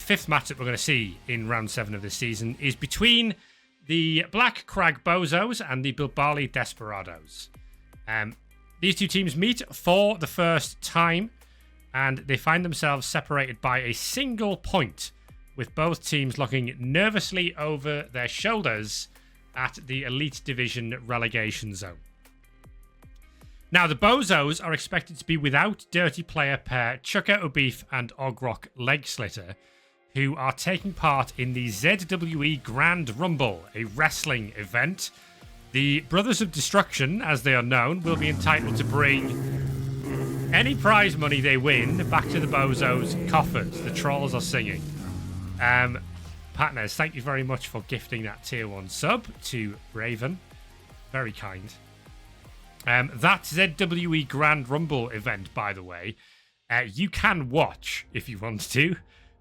fifth match that we're going to see in round 7 of this season is between the Black Crag Bozos and the Bilbali Desperados. These two teams meet for the first time, and they find themselves separated by a single point, with both teams looking nervously over their shoulders at the Elite Division relegation zone. Now, the Bozos are expected to be without dirty player pair Chuka O'Beef and Ogrok Legslitter, who are taking part in the ZWE Grand Rumble, a wrestling event. The Brothers of Destruction, as they are known, will be entitled to bring any prize money they win back to the Bozos' coffers. The trolls are singing. Partners, thank you very much for gifting that tier 1 sub to Raven. Very kind. That ZWE Grand Rumble event, by the way, you can watch if you want to.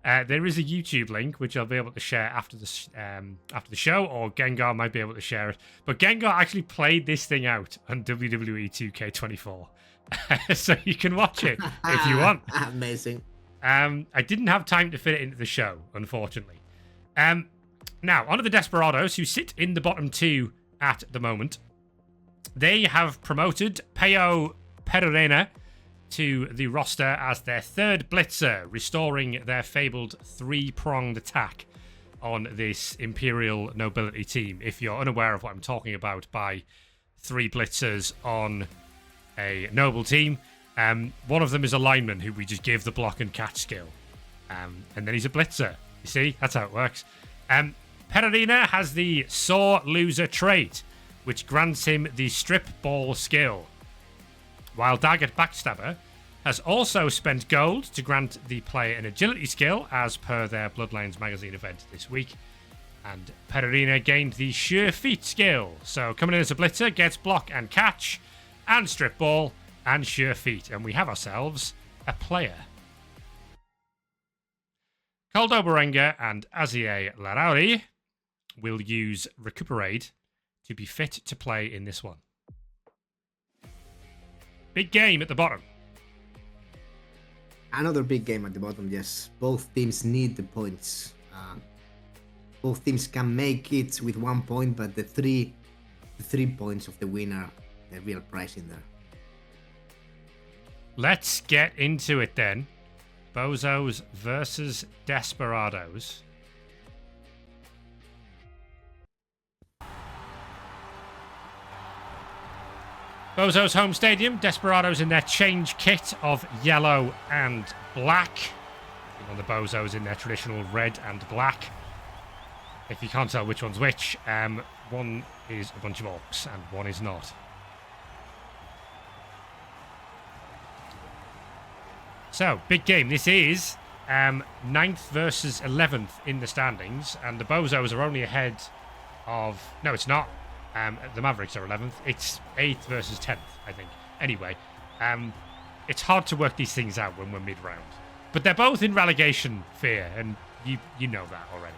There is a YouTube link which I'll be able to share after the show, or Gengar might be able to share it. But Gengar actually played this thing out on WWE 2K24, so you can watch it if you want. Amazing. I didn't have time to fit it into the show, unfortunately. Now, on to the Desperados, who sit in the bottom 2 at the moment. They have promoted Peo Perurena to the roster as their third Blitzer, restoring their fabled 3-pronged attack on this Imperial Nobility team. If you're unaware of what I'm talking about by 3 Blitzers on a Noble team, one of them is a lineman who we just give the block and catch skill. And then he's a Blitzer. You see? That's how it works. Perurena has the Sore Loser trait, which grants him the Strip Ball skill, while Daggett Backstabber has also spent gold to grant the player an agility skill, as per their Bloodlines magazine event this week. And Perurena gained the Sure Feet skill, so coming in as a Blitzer gets block and catch, and Strip Ball, and Sure Feet, and we have ourselves a player. Coldo Berenga and Azier Larauri will use Recuperate to be fit to play in this one. Big game at the bottom. Another big game at the bottom, yes. Both teams need the points. Both teams can make it with 1 point, but the three points of the winner, the real prize in there. Let's get into it then. Bozos versus Desperados. Bozos home stadium, Desperados in their change kit of yellow and black. On the Bozos in their traditional red and black. If you can't tell which one's which, one is a bunch of orcs and one is not. So, big game. This is 9th versus 11th in the standings, and the Bozos are only ahead of... No, it's not. The Mavericks are 11th. It's 8th versus 10th, I think. Anyway, it's hard to work these things out when we're mid-round. But they're both in relegation fear, and you know that already.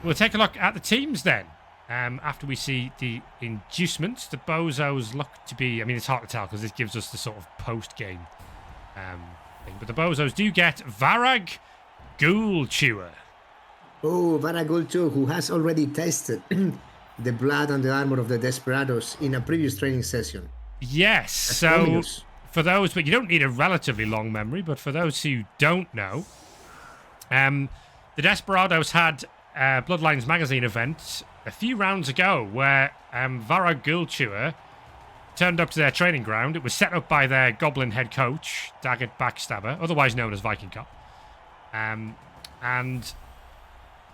We'll take a look at the teams then. After we see the inducements, the Bozos look to be... I mean, it's hard to tell because this gives us the sort of post-game thing. But the Bozos do get Varag Ghoul Chewer. Oh, Varag Ghoul Chewer, who has already tested the blood and the armor of the Desperados in a previous training session. Yes, That's so ominous. For those... But you don't need a relatively long memory, but for those who don't know, the Desperados had a Bloodlines magazine event a few rounds ago where Varag Ghoul Chewer turned up to their training ground. It was set up by their Goblin head coach, Daggett Backstabber, otherwise known as Viking Cop. And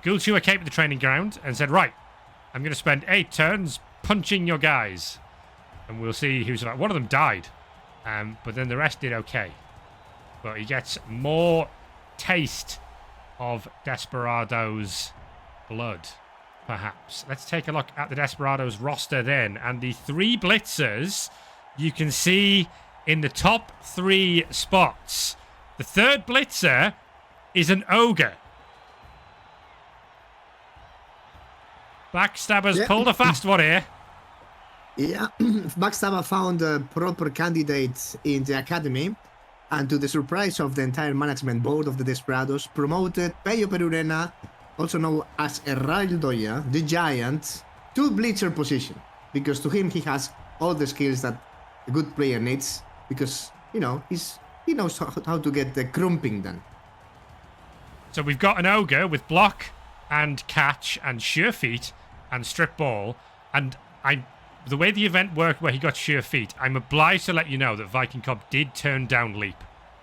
Ghoul Chewer came to the training ground and said, right, I'm going to spend 8 turns punching your guys. And we'll see who's about. One of them died, but then the rest did okay. But he gets more taste of Desperados' blood, perhaps. Let's take a look at the Desperados roster then. And the 3 Blitzers you can see in the top 3 spots. The third Blitzer is an Ogre. Backstabber's pulled a fast one here. Yeah, Backstabber found a proper candidate in the academy, and to the surprise of the entire management board of the Desperados, promoted Peyo Perurena, also known as Heraldoya, the Giant, to Blitzer position. Because to him, he has all the skills that a good player needs, because, he knows how to get the crumping done. So we've got an ogre with block and catch and sure feet and strip ball, and the way the event worked where he got sure feet, I'm obliged to let you know that Viking Cop did turn down leap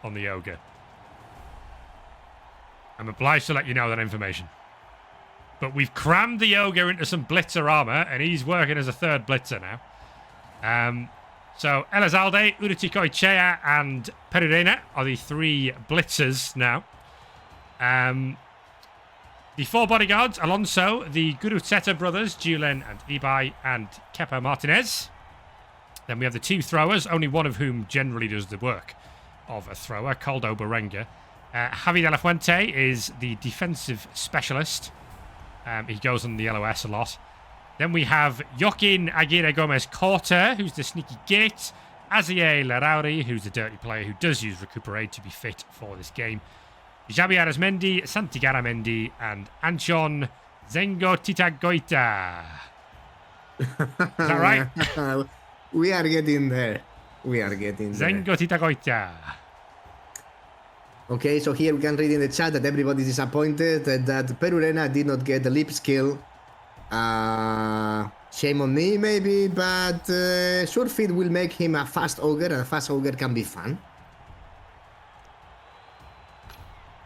on the ogre. I'm obliged to let you know that information. But we've crammed the ogre into some blitzer armor, and he's working as a third blitzer now. So Elizalde, Urutikoichea, and Perurena are the 3 blitzers now. The 4 bodyguards, Alonso, the Gurutzeta brothers, Julen and Ibai, and Kepa Martinez. Then we have the 2 throwers, only one of whom generally does the work of a thrower, Coldo Berenga. Javi de la Fuente is the defensive specialist. He goes on the LOS a lot. Then we have Joaquin Aguirre Gomez Corta, who's the sneaky gate. Azier Larauri, who's the dirty player who does use Recuperate to be fit for this game. Javi Arizmendi, Santi Garamendi, and Anchon Zengo Titagoita. Is that right? We are getting there. Zengo Titagoita. Okay, so here we can read in the chat that everybody is disappointed that Perurena did not get the leap skill. Shame on me, maybe, but Sure Feet will make him a fast ogre, and a fast ogre can be fun.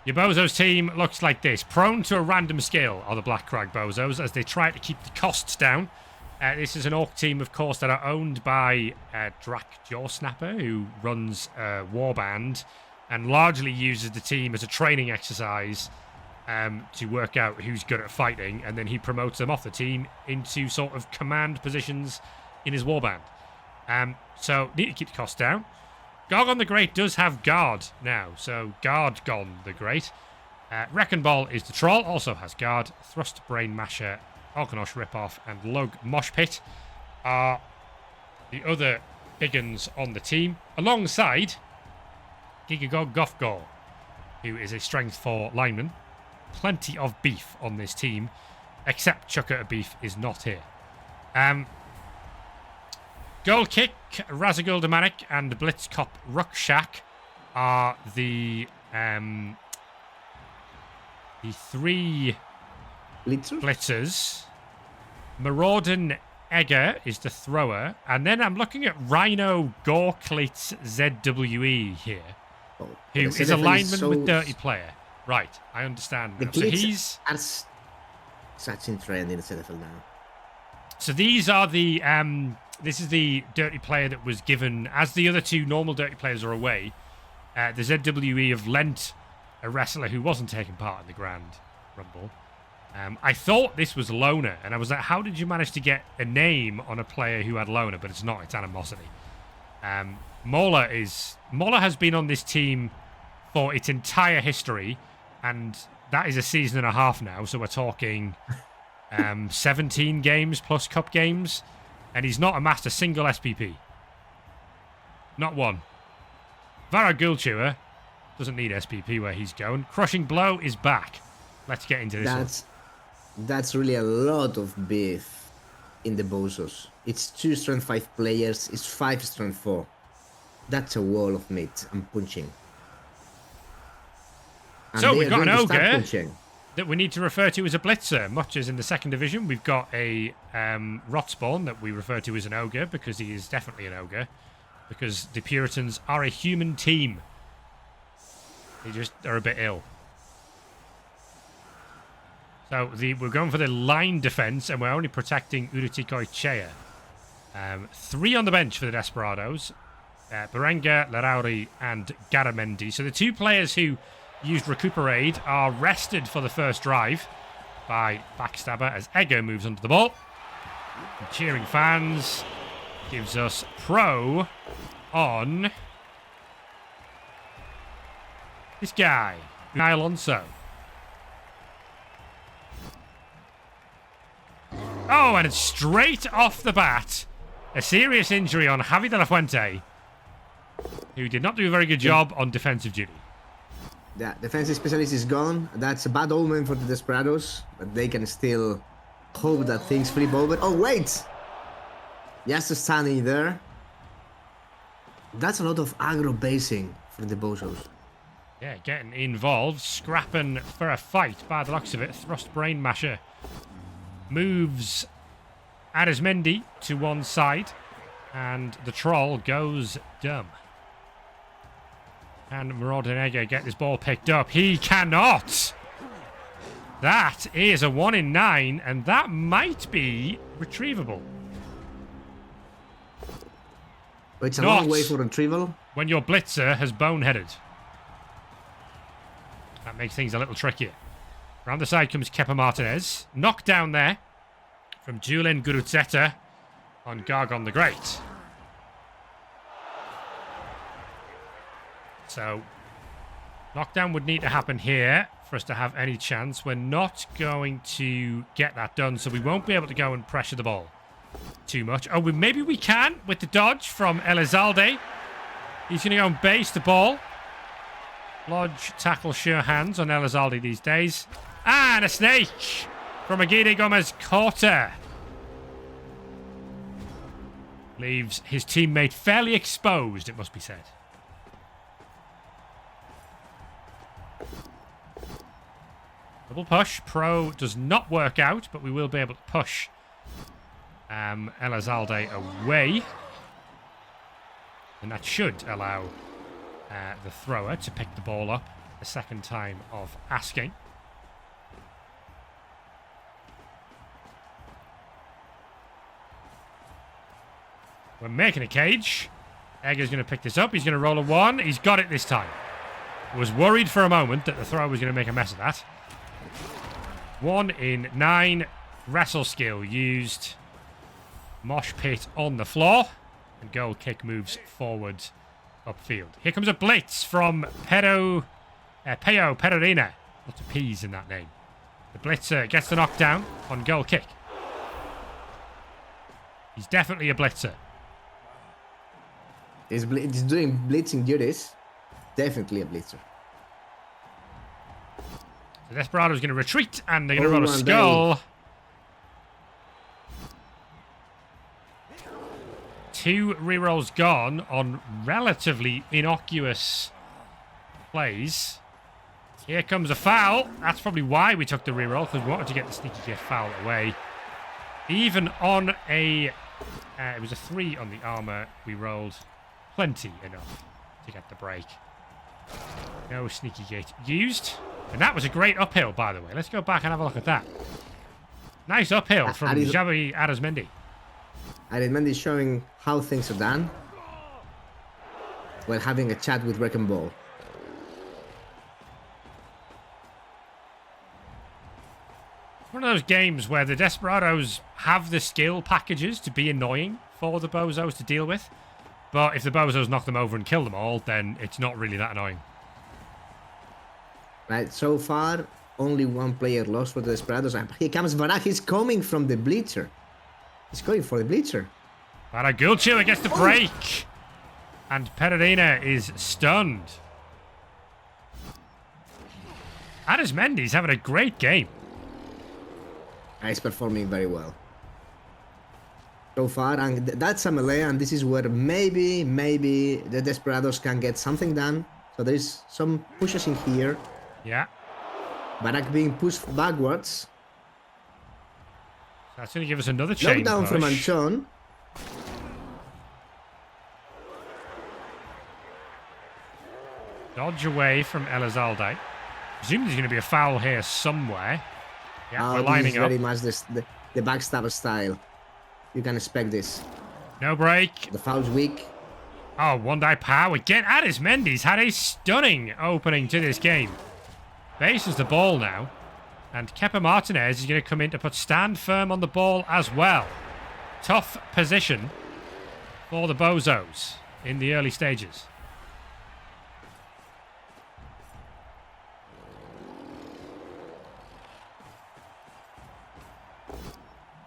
Your Bozos team looks like this. Prone to a random skill are the Black Crag Bozos as they try to keep the costs down. This is an Orc team, of course, that are owned by Drak Jawsnapper, who runs a warband and largely uses the team as a training exercise to work out who's good at fighting, and then he promotes them off the team into sort of command positions in his warband. So, need to keep the costs down. Gorgon the Great does have Guard now, so Guard-Gon the Great. Wrecking Ball is the Troll, also has Guard. Thrust Brain Masher, Orkanosh Ripoff, and Lug Mosh Pit are the other big uns on the team, alongside Gigagog Gothgor, who is a strength 4 lineman. Plenty of beef on this team, except Chucker Beef is not here. Goal Kick, Razagul Demanik, and Blitzkop Ruckshak are the 3 blitzers. Maraudin Egger is the thrower, and then I'm looking at Rhino Gorklitz ZWE here, who is a lineman with dirty player. Right, I understand now. So he's such in trend in the ZFL now. So these are the this is the dirty player that was given, as the other 2 normal dirty players are away. The ZWE have lent a wrestler who wasn't taking part in the Grand Rumble. I thought this was Loner, and I was like, how did you manage to get a name on a player who had Loner? But it's not, it's Animosity. Mola has been on this team for its entire history, and that is a season and a half now, so we're talking 17 games plus cup games, and he's not amassed a single SPP. Not one. Vara Gulchewer doesn't need SPP where he's going. Crushing Blow is back. Let's get into this That's really a lot of beef in the Bozos. It's 2 strength 5 players, it's 5 strength 4. That's a wall of meat I'm punching. And so we've got an ogre that we need to refer to as a blitzer, much as in the 2nd division we've got a Rotspawn that we refer to as an ogre, because he is definitely an ogre, because the Puritans are a human team. They just are a bit ill. So we're going for the line defense, and we're only protecting Urutikoichea. 3 on the bench for the Desperados. Berenga, Larauri, and Garamendi. So the 2 players who used Recuperate are rested for the first drive by Backstabber as Egger moves under the ball. And cheering fans gives us pro on this guy, Unai Alonso. Oh, and it's straight off the bat. A serious injury on Javi de la Fuente, who did not do a very good job on defensive duty. The defensive specialist is gone. That's a bad omen for the Desperados, but they can still hope that things flip over. Oh, wait! Just standing there. That's a lot of aggro basing for the Bozos. Yeah, getting involved, scrapping for a fight by the looks of it. Thrust Brain Masher moves Arismendi to one side, and the troll goes dumb. Can Morodenega get this ball picked up? He cannot! That is a 1 in 9, and that might be retrievable. It's a long way for retrieval. When your Blitzer has boneheaded. That makes things a little trickier. Around the side comes Kepa Martinez. Knocked down there from Julian Gurutzeta on Gargon the Great. So, knockdown would need to happen here for us to have any chance. We're not going to get that done, so we won't be able to go and pressure the ball too much. Oh, maybe we can with the dodge from Elizalde. He's going to go and base the ball. Lodge tackle sure hands on Elizalde these days. And a snake from Aguirre Gomez Corta. Leaves his teammate fairly exposed, it must be said. Double push. Pro does not work out, but we will be able to push Elizalde away. And that should allow the thrower to pick the ball up a second time of asking. We're making a cage. Egger's going to pick this up. He's going to roll a 1. He's got it this time. Was worried for a moment that the thrower was going to make a mess of that. 1 in 9. Wrestle skill used. Mosh pit on the floor. And goal kick moves forward upfield. Here comes a blitz from Peo Pererina. Lots of P's in that name. The blitzer gets the knockdown on goal kick. He's definitely a blitzer. He's doing blitzing duties. Definitely a blitzer. The Desperado's going to retreat, and they're going to roll a skull. 2 rerolls gone on relatively innocuous plays. Here comes a foul. That's probably why we took the reroll, because we wanted to get the sneaky get foul away. Even on a... it was a 3 on the armor. We rolled plenty enough to get the break. No sneaky gate used. And that was a great uphill, by the way. Let's go back and have a look at that. Nice uphill from Javi Arismendi. Arismendi showing how things are done while having a chat with Wrecking Ball. One of those games where the Desperados have the skill packages to be annoying for the Bozos to deal with. But if the Bozos knock them over and kill them all, then it's not really that annoying. Right, so far, only 1 player lost for the Desperados. And here comes Varak. He's coming from the Blitzer. He's going for the Blitzer. Baragulchu gets the break. And Pererina is stunned. Arismendi's having a great game. He's performing very well. So far, and that's a melee, and this is where maybe the Desperados can get something done. So there's some pushes in here. Yeah. Barak being pushed backwards. That's going to give us another chain knockdown push. From Anchon. Dodge away from Elizalde. Presume there's going to be a foul here somewhere. Yeah, we're lining up. Very much the backstabber style. You can expect this. No break. The foul's weak. Oh, one-die power. Again, Arismendi's had a stunning opening to this game. Bases the ball now. And Kepa Martinez is going to come in to put stand firm on the ball as well. Tough position for the Bozos in the early stages.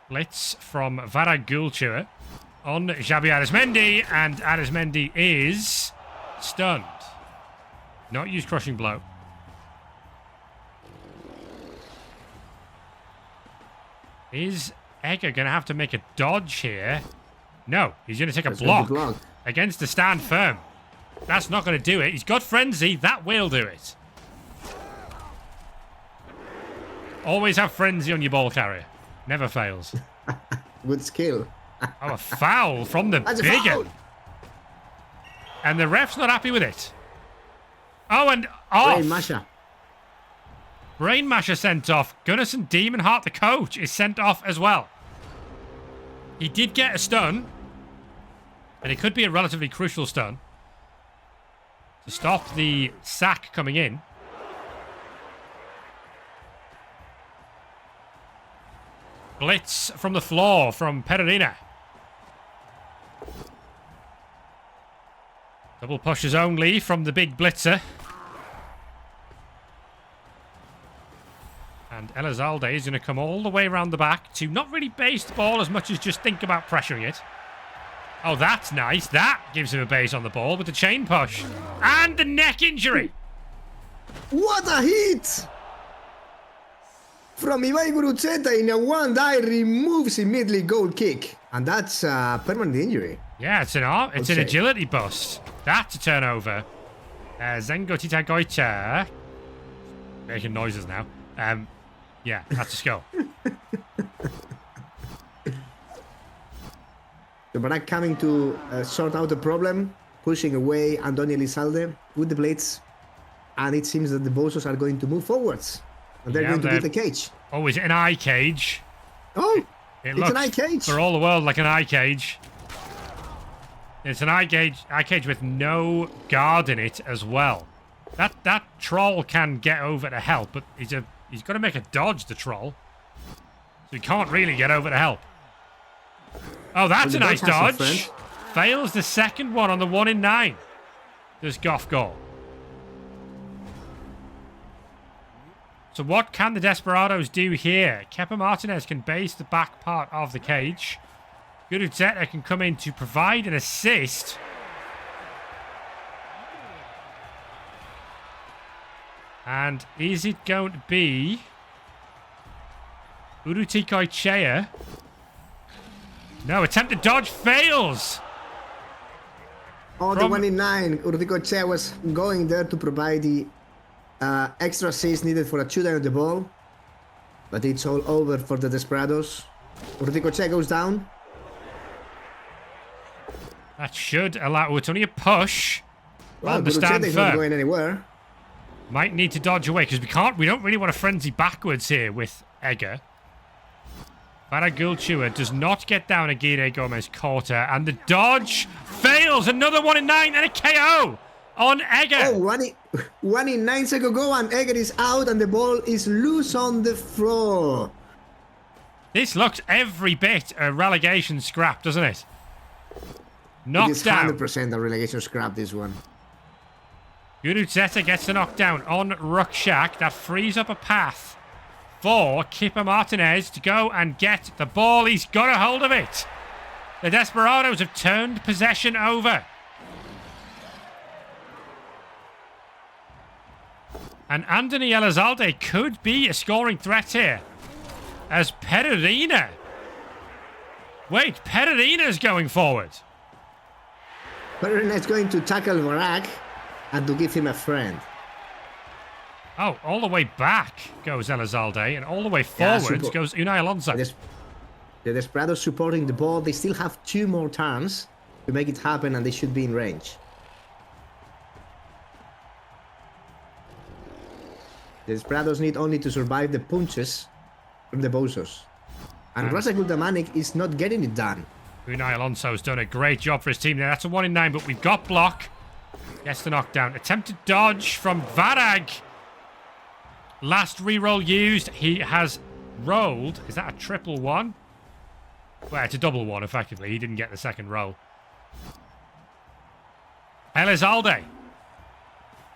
Blitz from Varagulchua. on Xabi Arismendi, and Arismendi is stunned. Not use crushing blow. Is Egger going to have to make a dodge here? No, he's going to take a block against the stand firm. That's not going to do it. He's got frenzy. That will do it. Always have frenzy on your ball carrier. Never fails. Good skill. Oh, a foul from the big end. And the ref's not happy with it. Oh, and off. Brain masher. Brain masher sent off. Gunnarsson Demonheart, the coach, is sent off as well. He did get a stun. And it could be a relatively crucial stun to stop the sack coming in. Blitz from the floor from Pereira. Double pushes only from the big Blitzer. And Elizalde is going to come all the way around the back to not really base the ball as much as just think about pressuring it. Oh, that's nice. That gives him a base on the ball with the chain push. And the neck injury. What a hit! From Ibai Guruceta in a one die removes immediately goal kick. And that's a permanent injury. Yeah, it's an agility bust. That's a turnover. Zengo Tita Goicha. Making noises now. Yeah, that's a skull. The Barak coming to sort out the problem, pushing away Antonio Elizalde with the blitz. And it seems that the Bozos are going to move forwards. And they're going to beat the cage. Oh, is it an eye cage? Oh, it it's an eye cage. For all the world like an eye cage. It's an eye cage with no guard in it as well. That troll can get over to help, but he's got to make a dodge, the troll. So he can't really get over to help. Oh, that's a nice dodge. Fails the second one on the 1 in 9. Does Goff goal. So what can the Desperados do here? Kepa Martinez can base the back part of the cage. Guruzeta can come in to provide an assist. And is it going to be Uruti Koichea? No, attempted dodge fails. Oh, the 1 in 9. Uruti Koichea was going there to provide the extra assist needed for a shootout of the ball. But it's all over for the Desperados. Uruti Koichea goes down. That should allow... Oh, it's only a push. Well, Understand is not going anywhere. Might need to dodge away because we don't really want to frenzy backwards here with Egger. Baragulchua does not get down Aguirre Gomez Corta, and the dodge fails. Another 1 in 9 and a KO on Egger. Oh, 1 in 9 seconds ago, and Egger is out, and the ball is loose on the floor. This looks every bit a relegation scrap, doesn't it? Knocked down. It is 100% a relegation scrap, this one. Guruzeta gets the knockdown on Rukshak. That frees up a path for Kepa Martinez to go and get the ball. He's got a hold of it. The Desperados have turned possession over. And Anthony Elizalde could be a scoring threat here. As Pereira. Wait, Pereira's going forward. Pereira is going to tackle Barak and to give him a friend. Oh, all the way back goes Elizalde, and all the way forward goes Unai Alonso. The Desperados supporting the ball. They still have 2 more turns to make it happen, and they should be in range. The Desperados need only to survive the punches from the Bozos. And Razagul Damanik is not getting it done. Unai Alonso's done a great job for his team there. That's a 1 in 9, but we've got block. Gets the knockdown. Attempted dodge from Varag. Last reroll used. He has rolled. Is that a triple 1? Well, it's a double 1, effectively. He didn't get the second roll. Elizalde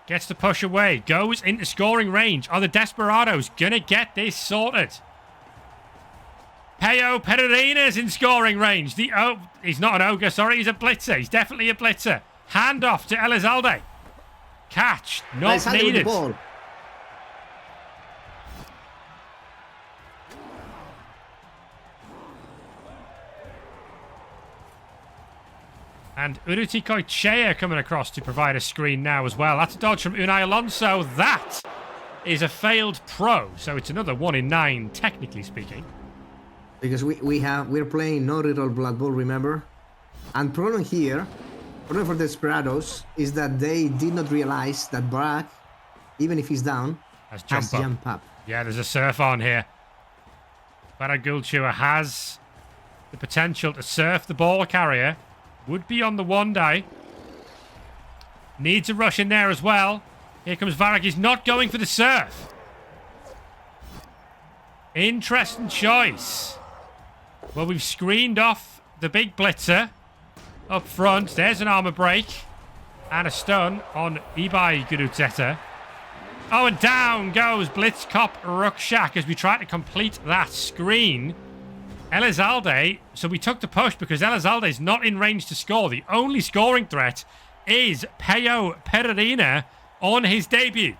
gets the push away. Goes into scoring range. Are the Desperados going to get this sorted? Peo Pereira's in scoring range. He's not an ogre, sorry, he's a blitzer. He's definitely a blitzer. Hand off to Elizalde. Catch, not needed. Ball. And Uruti Koichea coming across to provide a screen now as well. That's a dodge from Unai Alonso. That is a failed pro. So it's another 1 in 9, technically speaking. Because we're playing no reroll Blood Bowl, remember? And problem for the Desperados is that they did not realize that Barak, even if he's down, has jump up. Yeah, there's a surf on here. Baragulchua has the potential to surf the ball carrier. Would be on the one die. Needs a rush in there as well. Here comes Varag. He's not going for the surf. Interesting choice. Well, we've screened off the big blitzer up front. There's an armor break. And a stun on Ibai Guruzeta. Oh, and down goes Blitzkop Rukshak as we try to complete that screen. Elizalde, so we took the push because Elizalde is not in range to score. The only scoring threat is Peo Pereira on his debut.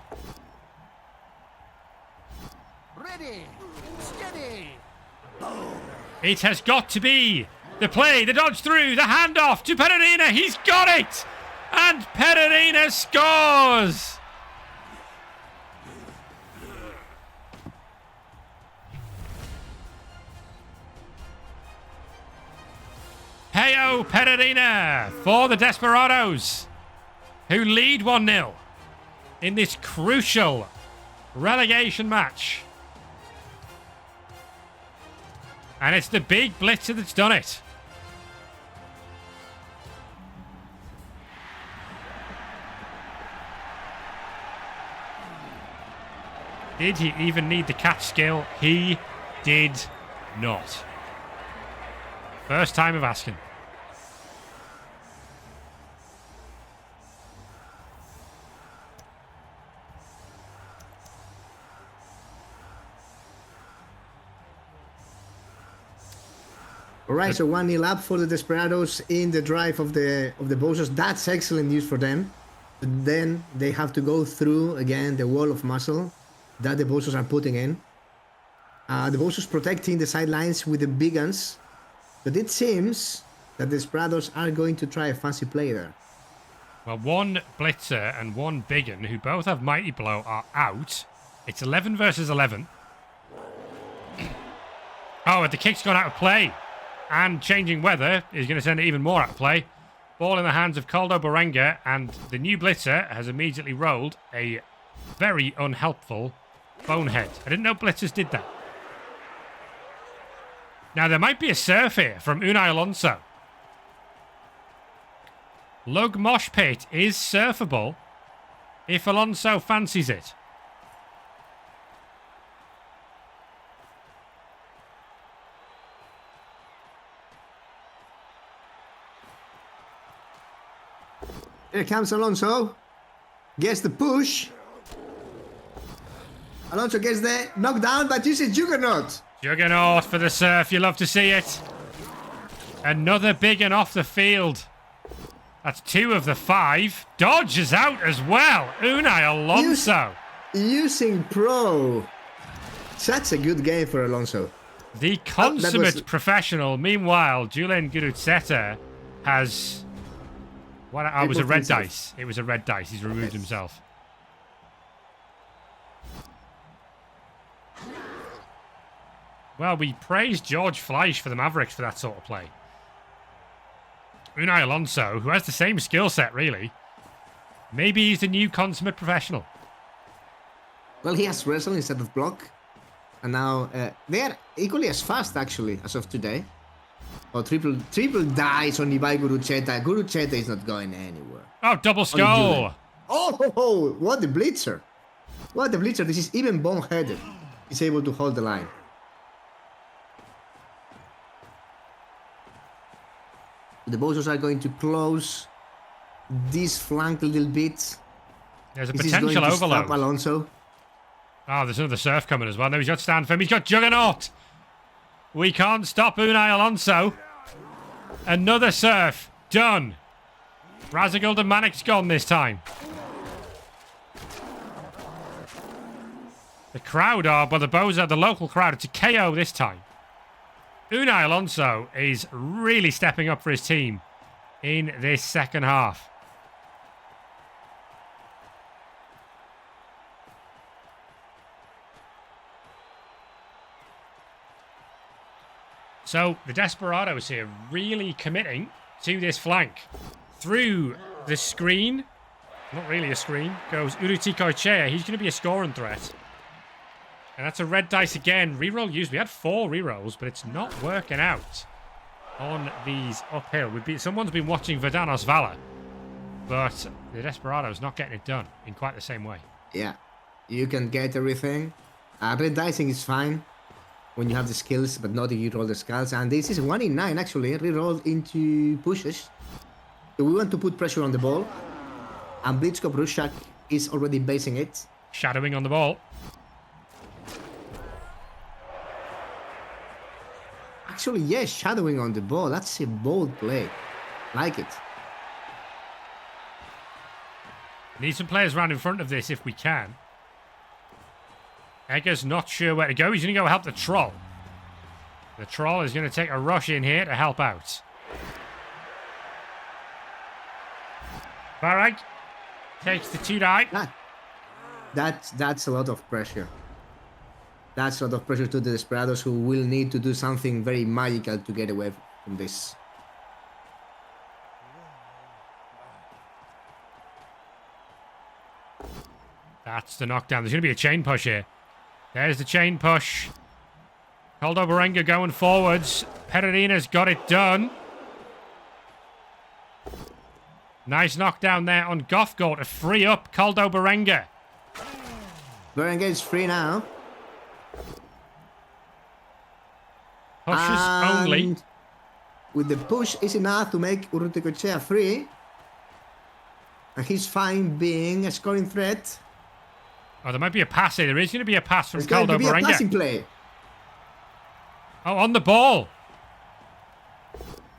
Ready, steady. It has got to be the play, the dodge through, the handoff to Pereira. He's got it! And Pereira scores! Peo Pereira for the Desperados, who lead 1-0 in this crucial relegation match. And it's the big blitzer that's done it. Did he even need the catch skill? He did not. First time of asking. All right, so 1-0 up for the Desperados in the drive of the Bozos. That's excellent news for them. But then they have to go through again the wall of muscle that the Bozos are putting in. The Bozos protecting the sidelines with the big guns, but it seems that the Desperados are going to try a fancy play there. Well, one blitzer and one biggin, who both have mighty blow, are out. It's 11 versus 11. Oh, and the kick's gone out of play. And changing weather is going to send it even more out of play. Ball in the hands of Caldo Berenga, and the new blitzer has immediately rolled a very unhelpful bonehead. I didn't know blitzers did that. Now, there might be a surf here from Unai Alonso. Lug Mosh Pit is surfable if Alonso fancies it. Here comes Alonso. Gets the push. Alonso gets the knockdown, but uses Juggernaut. Juggernaut for the surf. You love to see it. Another big one off the field. That's 2 of the 5. Dodge is out as well. Unai Alonso. Using pro. Such a good game for Alonso. The consummate professional. Meanwhile, Julian Guruzeta has... What? Oh, it was a red dice. It was a red dice. He's removed himself. Well, we praised George Fleisch for the Mavericks for that sort of play. Unai Alonso, who has the same skill set, really. Maybe he's the new consummate professional. Well, he has wrestle instead of block. And now they are equally as fast, actually, as of today. Oh, triple dice on Ibai Guruzeta. Guruzeta is not going anywhere. Oh, double skull. Oh, what the blitzer. What the blitzer. This is even boneheaded. He's able to hold the line. The Bozos are going to close this flank a little bit. There's a This potential is going to overload. stop Alonso. Oh, there's another surf coming as well. No, he's got stand firm. He's got Juggernaut. We can't stop Unai Alonso. Another surf. Done. Razagul and Manic's gone this time. The crowd are, but the Bozo, the local crowd, it's a KO this time. Unai Alonso is really stepping up for his team in this second half. So the Desperados here really committing to this flank. Through the screen, not really a screen, goes Uruti Koichea. He's going to be a scoring threat. And that's a red dice again. Reroll used. We had 4 rerolls, but it's not working out on these uphill. Someone's been watching Verdanos Valor, but the Desperados not getting it done in quite the same way. Yeah, you can get everything. Red dicing is fine when you have the skills, but not if you roll the skulls. And this is 1 in 9 actually, rerolled into pushes. So we want to put pressure on the ball. And Blitzkop Rushak is already basing it. Shadowing on the ball. Actually, yes, shadowing on the ball. That's a bold play. Like it. Need some players around in front of this if we can. Egger's not sure where to go. He's going to go help the Troll. The Troll is going to take a rush in here to help out. Varag takes the 2 die. That's a lot of pressure. That's a lot of pressure to the Desperados, who will need to do something very magical to get away from this. That's the knockdown. There's going to be a chain push here. There's the chain push. Caldo Berenga going forwards. Pererina's got it done. Nice knockdown there on Gothgore to free up Caldo Berenga. Berenga is free now. Pushes only. With the push is enough to make Urruticoechea free. And he's fine being a scoring threat. Oh, there might be a pass here. There is going to be a pass from There's going Caldo to be Berenga. a passing play. Oh, on the ball.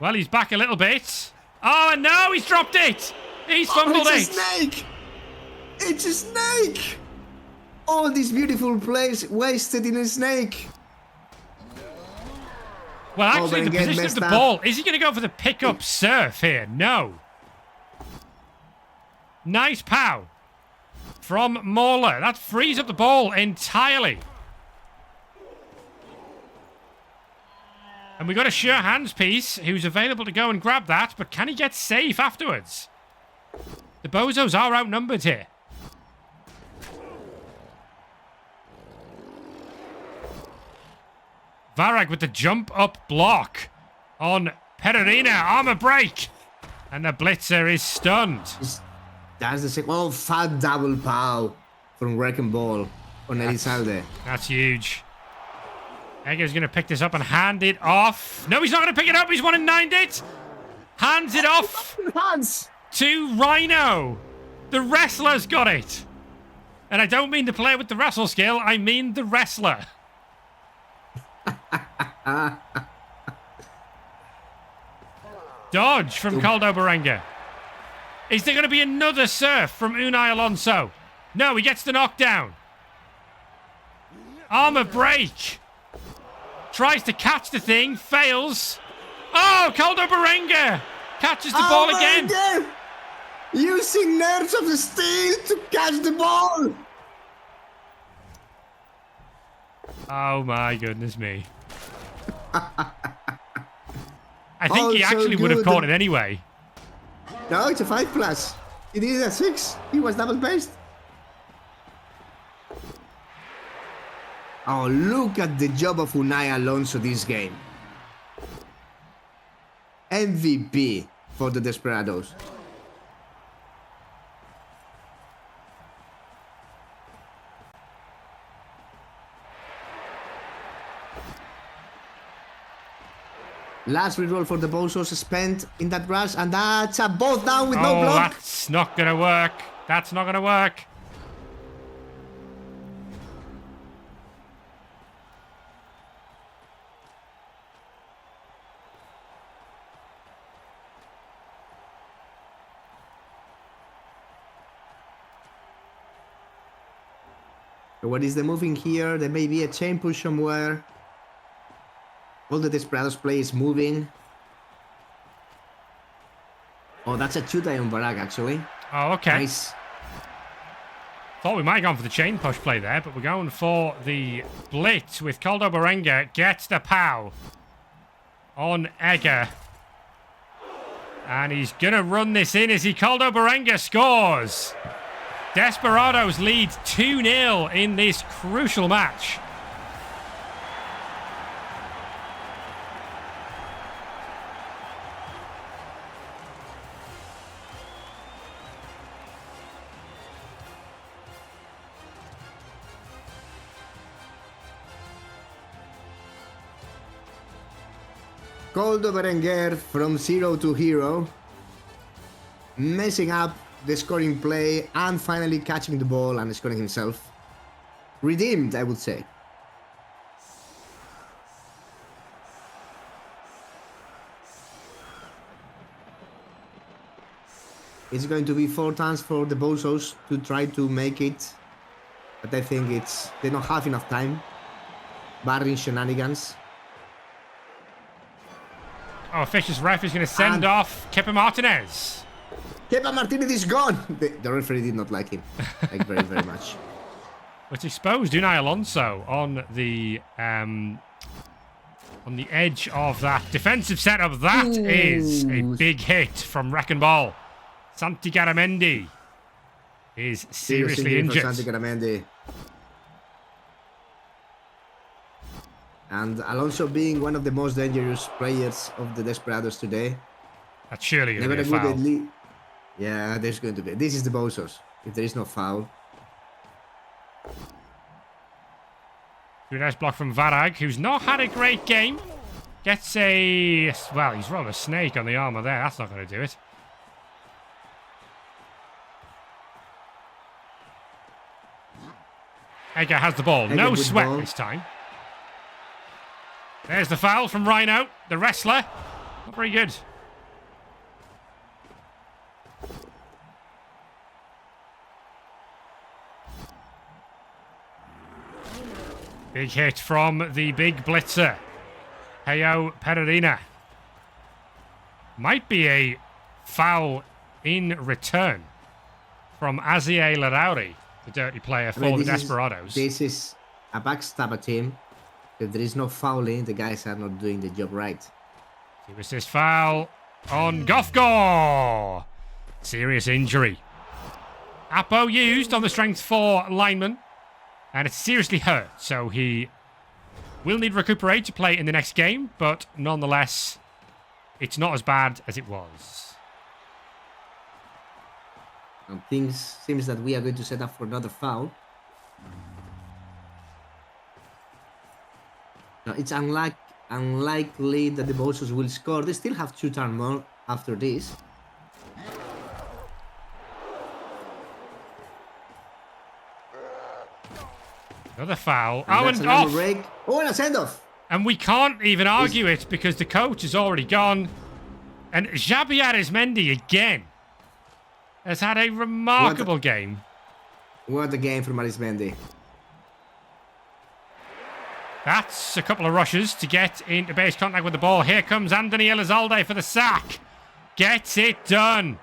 Well, he's back a little bit. Oh, no, he's dropped it. He's fumbled it's it. A snake. It's a snake. All these beautiful plays wasted in a snake. Well, actually, the position of the ball. Is he going to go for the pick-up surf here? No. Nice pow from Mauler. That frees up the ball entirely. And we got a sure hands piece who's available to go and grab that, but can he get safe afterwards? The Bozos are outnumbered here. Varag with the jump up block on Pererina. Armor break. And the Blitzer is stunned. That's the second. Oh, fat double pow from Wrecking Ball on Elizalde. That's huge. Egger's going to pick this up and hand it off. No, he's not going to pick it up. He's 1 in 9'd it. Hands it off to Rhino. The wrestler's got it. And I don't mean the player with the wrestle skill. I mean the wrestler. Dodge from Caldo Berenga. Is there going to be another surf from Unai Alonso? No, he gets the knockdown. Armor break. Tries to catch the thing, fails. Oh, Caldo Berenga catches the ball again. Using nerves of steel to catch the ball. Oh my goodness me. I think he actually would have caught it anyway. No, it's a 5+. He did it at 6. He was double paced. Oh, look at the job of Unai Alonso this game. MVP for the Desperados. Last reroll for the Bozos spent in that rush, and that's a both down with no block. That's not going to work. That's not going to work. So what is the moving here? There may be a chain push somewhere. All the Desperados play is moving. Oh, that's a two-die on Barak, actually. Oh, okay. Nice. Thought we might have gone for the chain push play there, but we're going for the blitz with Koldo Berenguer. Gets the pow on Egger. And he's going to run this in as Koldo Berenguer scores. Desperados lead 2-0 in this crucial match. Koldo Berenguer from 0 to hero. Messing up the scoring play and finally catching the ball and scoring himself. Redeemed, I would say. It's going to be 4 times for the Bozos to try to make it. But I think they don't have enough time. Barring shenanigans. Oh, Fisher's ref is going to send off Kepa Martinez. Kepa Martinez is gone! The referee did not like him. Like very, very much. Which exposed Unai Alonso on the edge of that defensive setup. That is a big hit from Wrecking Ball. Santi Garamendi is seriously injured. Santi Garamendi. And Alonso being one of the most dangerous players of the Desperados today. That's surely going to be a foul. Yeah, there's going to be. This is the Bozos. If there is no foul. Very nice block from Varag, who's not had a great game. Gets a... Well, he's rolled a snake on the armour there. That's not going to do it. Egger has the ball. No sweat this time. There's the foul from Rhino, the wrestler. Not very good. Big hit from the big blitzer. Heyo Pereira. Might be a foul in return from Azier Larauri, the dirty player for the Desperados. This is a backstabber team. If there is no fouling, the guys are not doing the job right. It was this foul on Goffgor. Serious injury. Apo used on the strength 4 lineman. And it's seriously hurt. So he will need to recuperate to play in the next game. But nonetheless, it's not as bad as it was. And things seems that we are going to set up for another foul. No, it's unlikely that the Bozos will score. They still have 2 turns more after this. Another foul. And off. Break. Oh, and a send-off. And we can't even argue it because the coach is already gone. And Xabi Arizmendi again has had a remarkable game. What a game from Arizmendi. That's a couple of rushes to get into base contact with the ball. Here comes Anthony Elizalde for the sack. Gets it done.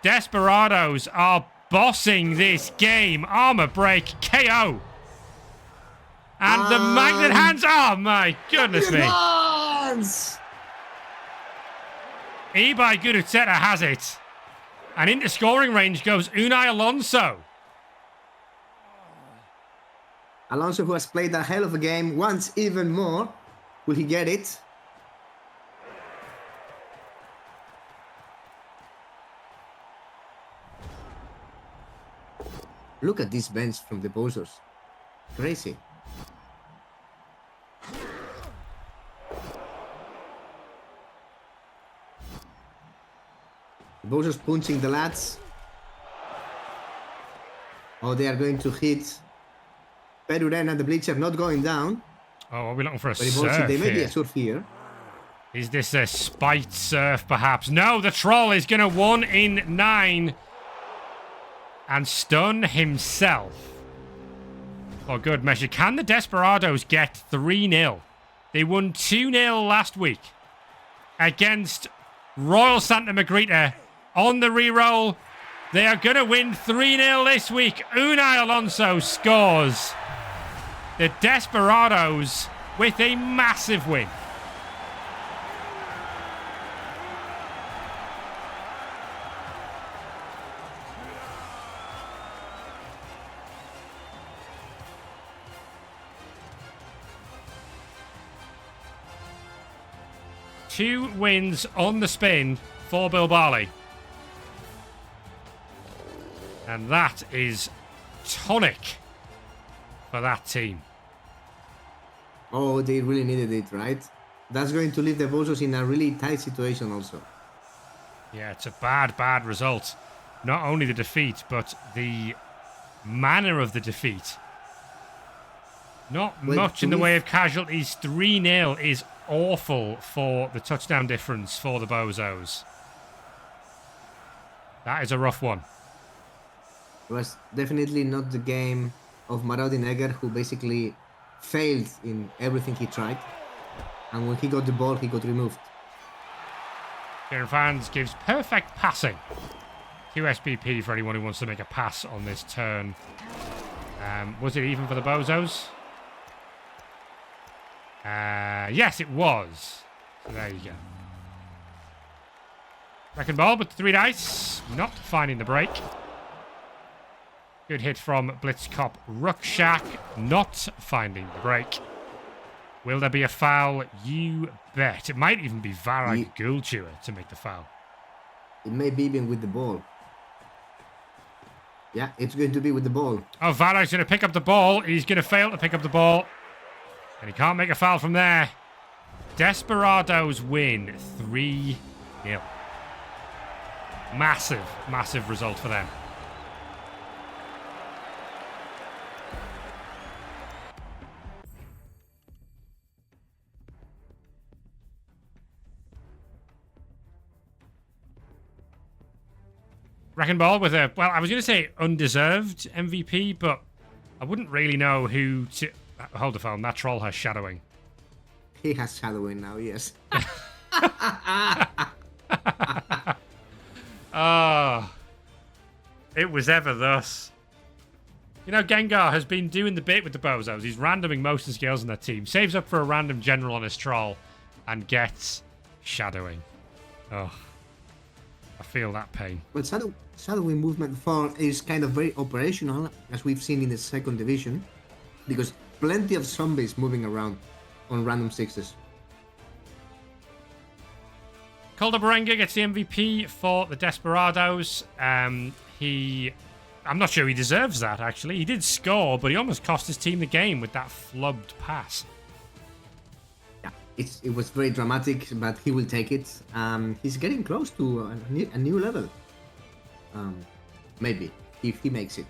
Desperados are bossing this game. Armor break, KO. And the magnet hands. Oh my goodness me. Ibai Guruteta has it. And into scoring range goes Unai Alonso. Alonso, who has played a hell of a game, wants even more. Will he get it? Look at this bench from the Bozos. Crazy. The Bozos punching the lads. Oh, they are going to hit Peruren and the Blitzer, not going down. Oh, are we looking for a surf There may here? be a surf here. Is this a spite surf, perhaps? No, the troll is going to 1 in 9 and stun himself. for good measure. Can the Desperados get 3-0? They won 2-0 last week against Royal Santa Margarita on the re-roll. They are going to win 3-0 this week. Unai Alonso scores. The Desperados with a massive win. Two wins on the spin for Bilbali. And that is tonic for that team. Oh, they really needed it, right? That's going to leave the Bozos in a really tight situation also. Yeah, it's a bad result. Not only the defeat, but the manner of the defeat. Not much in the way of casualties. 3-0 is awful for the touchdown difference for the Bozos. That is a rough one. It was definitely not the game of Maraudenegger, who basically failed in everything he tried. And when he got the ball, he got removed. Kieran Fans gives perfect passing. QSBP for anyone who wants to make a pass on this turn. Was it even for the Bozos? Yes, it was. So there you go. Wrecking ball with 3 dice. Not finding the break. Good hit from Blitzkop Ruckshak. Not finding the break. Will there be a foul? You bet. It might even be Varag Gulchewer to make the foul. It may be even with the ball. Yeah, it's going to be with the ball. Oh, Varag's going to pick up the ball. He's going to fail to pick up the ball. And he can't make a foul from there. Desperados win 3-0. Massive result for them. Wrecking ball with a, well, I was going to say undeserved MVP, but I wouldn't really know who to... Hold the phone, that troll has shadowing. He has shadowing now, yes. Oh, it was ever thus. You know, Gengar has been doing the bit with the Bozos. He's randoming most of the skills in their team. Saves up for a random general on his troll and gets shadowing. Oh, I feel that pain. But shadowing movement 4 is kind of very operational, as we've seen in the second division, because plenty of zombies moving around on random sixes. Calder Berenga gets the MVP for the Desperados. I'm not sure he deserves that, actually. He did score, but he almost cost his team the game with that flubbed pass. Yeah, it was very dramatic, but he will take it. He's getting close to a new level. Maybe, if he makes it.